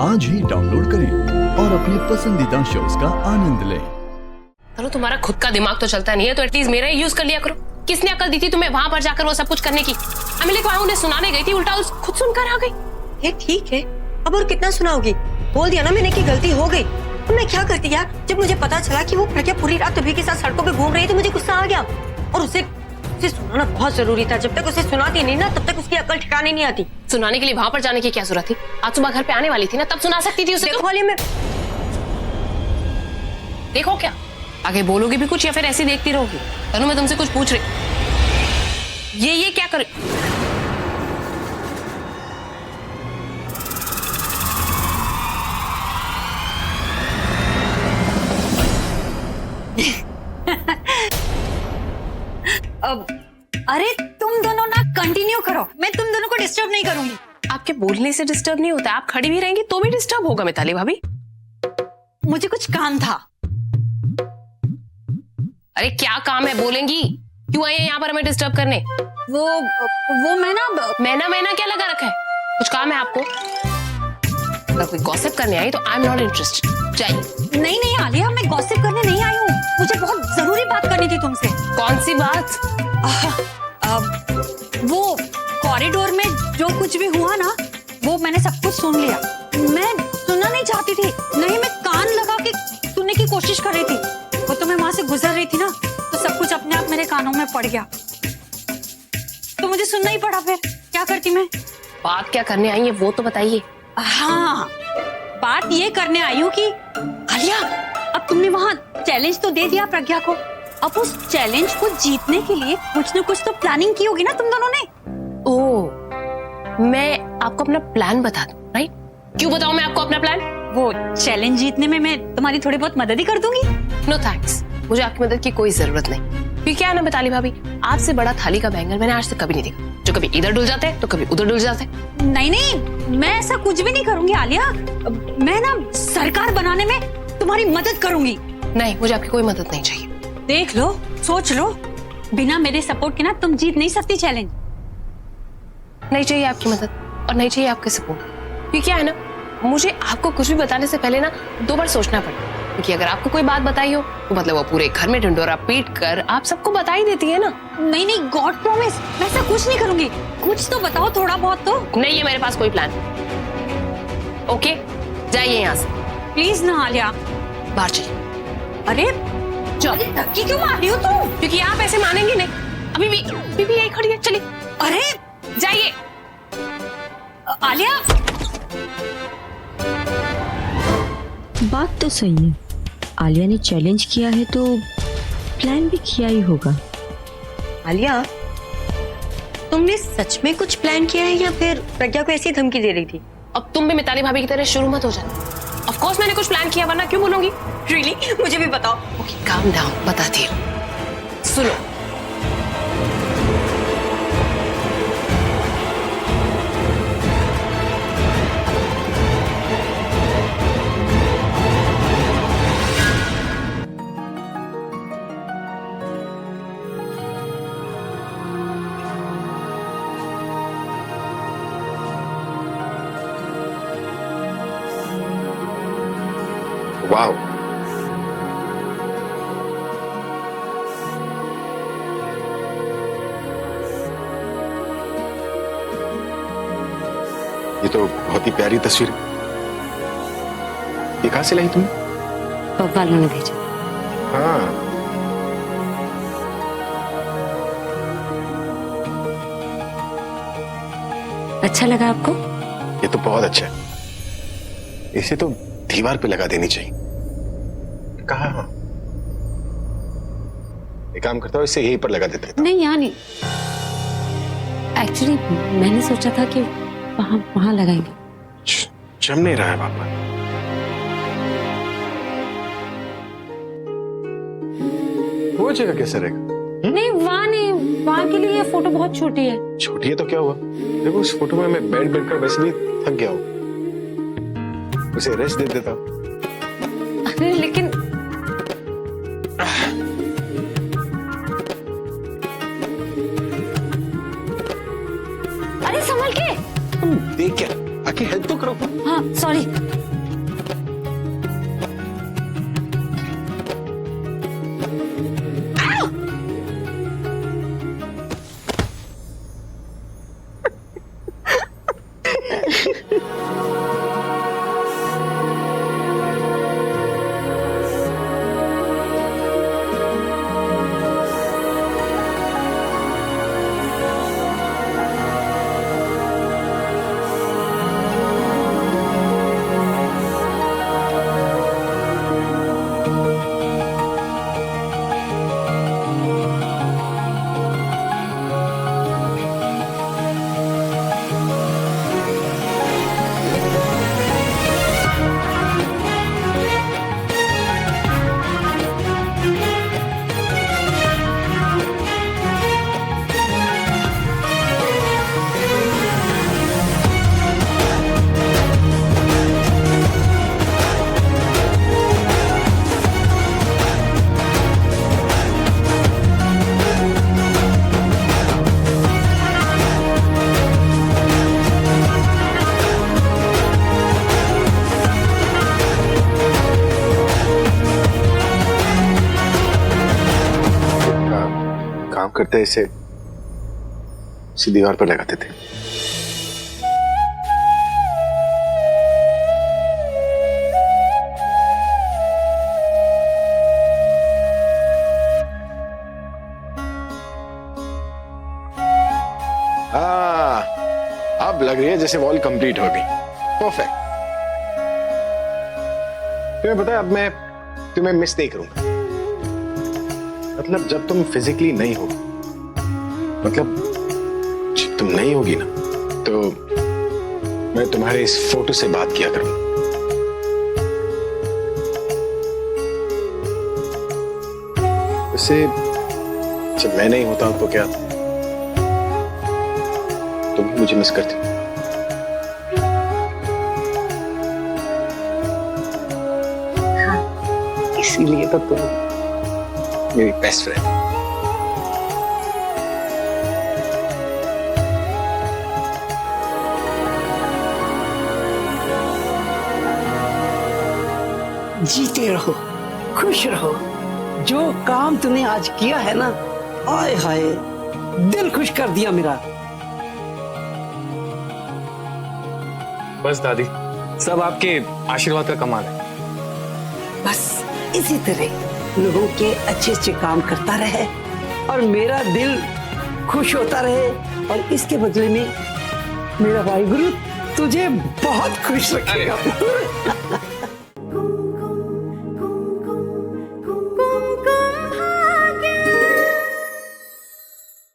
आज ही डाउनलोड करें और अपने पसंदीदा शोज का आनंद लें। चलो तुम्हारा खुद का दिमाग तो चलता नहीं है तो एटलीस्ट मेरा ही यूज कर लिया करो। किसने अकल दी थी तुम्हें वहां पर जाकर वो सब कुछ करने की? अमिले को उन्हें सुनाने गई थी, उल्टा उस खुद सुनकर आ गई। ये ठीक है, अब और कितना सुनाओगी? बोल दिया ना मैंने कि गलती हो गई। तो मैं क्या करती यार, जब मुझे पता चला कि वो प्रज्ञा पूरी रात अभी के साथ सड़कों पे घूम रही है तो मुझे गुस्सा आ गया। और उसे सुनाना बहुत जरूरी था। जब तक उसे सुनाती नहीं ना तब तक उसकी अकल ठिकाने नहीं आती। सुनाने के लिए वहां पर जाने की क्या जरूरत थी? आज सुबह घर पे आने वाली थी ना, तब सुना सकती थी उसे। देखो वाली मैं देखो क्या आगे बोलोगी भी कुछ या फिर ऐसे देखती रहोगी? तनु मैं तुमसे कुछ पूछ रही, ये क्या कर अरे तुम दोनों ना कंटिन्यू करो, मैं तुम दोनों को डिस्टर्ब नहीं करूंगी। आपके बोलने से डिस्टर्ब नहीं होता, आप खड़ी भी रहेंगी तो भी डिस्टर्ब होगा मिताली भाभी। मुझे कुछ काम था। अरे क्या काम है, बोलेंगी? क्यों आई है यहाँ पर हमें डिस्टर्ब करने? वो मैना क्या लगा रखा है? कुछ काम है आपको? अगर कोई गॉसिप करने आई तो आई एम नॉट इंटरेस्टेड। जाइए। नहीं आलिया, मैं गॉसिप करने नहीं आई हूँ। मुझे बहुत जरूरी बात करनी थी तुमसे। कौन सी बात? वो कॉरिडोर में जो कुछ भी हुआ ना, वो मैंने सब कुछ सुन लिया। मैं सुनना नहीं चाहती थी, नहीं मैं कान लगा के सुनने की कोशिश कर रही थी। वो तो मैं वहां से गुजर रही थी ना, तो सब कुछ अपने आप मेरे कानों में पड़ गया, तो मुझे सुनना ही पड़ा। फिर क्या करती मैं? बात क्या करने आई है वो तो बताइए। हाँ, बात ये करने आई हूँ कि आलिया, अब तुमने वहाँ चैलेंज तो दे दिया प्रज्ञा को, अब उस चैलेंज को जीतने के लिए कुछ न कुछ तो प्लानिंग की होगी ना तुम दोनों ने। ओह, मैं आपको अपना प्लान बता दूं, राइट? क्यों बताऊं मैं आपको अपना प्लान? वो चैलेंज जीतने में मैं तुम्हारी थोड़ी बहुत मदद ही कर दूंगी। नो थैंक्स, मुझे आपकी मदद की कोई जरूरत नहीं। क्योंकि क्या है ना मिताली भाभी, आपसे बड़ा थाली का बैंगन मैंने आज तक कभी नहीं देखा, जो कभी इधर डुल जाते हैं तो कभी उधर डुल जाते हैं। नहीं, मैं ऐसा कुछ भी नहीं करूंगी आलिया। मैं ना सरकार बनाने में तुम्हारी मदद करूंगी। नहीं, मुझे आपकी कोई मदद नहीं चाहिए। देख लो, सोच लो, बिना मेरे सपोर्ट के ना तुम जीत नहीं सकती चैलेंज। नहीं चाहिए आपकी मदद और नहीं चाहिए आपके सपोर्ट। क्योंकि क्या है ना, मुझे आपको कुछ भी बताने से पहले ना 2 बार सोचना पड़ता है। क्योंकि अगर आपको कोई बात बताई हो तो मतलब वो पूरे घर में ढिंढोरा पीट कर आप सबको बता ही देती है ना। नहीं, गॉड प्रॉमिस, मैं ऐसा कुछ नहीं करूंगी। कुछ तो बताओ, थोड़ा बहुत तो। नहीं है मेरे पास कोई प्लान। ओके, जाइए यहाँ से प्लीज ना आलिया, बाहर चलिए। अरे धक्की क्यों मार रही हो तुम? क्योंकि आप ऐसे मानेंगे नहीं। अभी भी यही खड़ी है, चलिए। अरे जाइए। आलिया, बात तो सही है, आलिया ने चैलेंज किया है तो प्लान भी किया ही होगा। आलिया, तुमने सच में कुछ प्लान किया है या फिर प्रज्ञा को ऐसी धमकी दे रही थी? अब तुम भी मिताली भाभी की तरह शुरू मत हो जाना। ऑफ कोर्स मैंने कुछ प्लान किया, वरना क्यों बोलूंगी? रियली? मुझे भी बताओ। ओके, काम डाउन, बताती हूँ। सुनो, वाओ, ये तो बहुत ही प्यारी तस्वीर है। ये कहां से लाई तुमने? पब वालों ने भेजा। हाँ, अच्छा लगा आपको? ये तो बहुत अच्छा है। इसे तो दीवार पे लगा देनी चाहिए। कहा? एक काम करता हूँ, इसे यहीं पर लगा देते हैं। नहीं यानी एक्चुअली मैंने सोचा था कि वहां लगाएंगे। जम नहीं रहा है पापा। वो जगह कैसे रहेगा? नहीं, वहां के लिए ये फोटो बहुत छोटी है। छोटी है तो क्या हुआ? देखो उस फोटो में मैं बैठ कर वैसे भी थक गया हूँ, उसे रेस्ट दे देता हूँ। अरे लेकिन अरे संभल के। देख क्या, आके हेल्प तो करो। हाँ, सॉरी। काम करते इसे दीवार पर लगाते थे। अब लग रही है जैसे वॉल कंप्लीट हो गई। परफेक्ट। तुम्हें पता है अब मैं तुम्हें मिस नहीं करूंगा। मतलब जब तुम फिजिकली नहीं हो, मतलब जब तुम नहीं होगी ना, तो मैं तुम्हारे इस फोटो से बात किया करूंगा। वैसे जब मैं नहीं होता तो क्या तुम भी मुझे मिस करती? हाँ, इसीलिए तो तुम मेरी बेस्ट फ्रेंड। जीते रहो, खुश रहो। जो काम तूने आज किया है ना, आय हाय, दिल खुश कर दिया मेरा। बस दादी, सब आपके आशीर्वाद का कमाल है। बस इसी तरह लोगों के अच्छे अच्छे काम करता रहे और मेरा दिल खुश होता रहे, और इसके बदले में मेरा वाहिगुरु तुझे बहुत खुश रखेगा।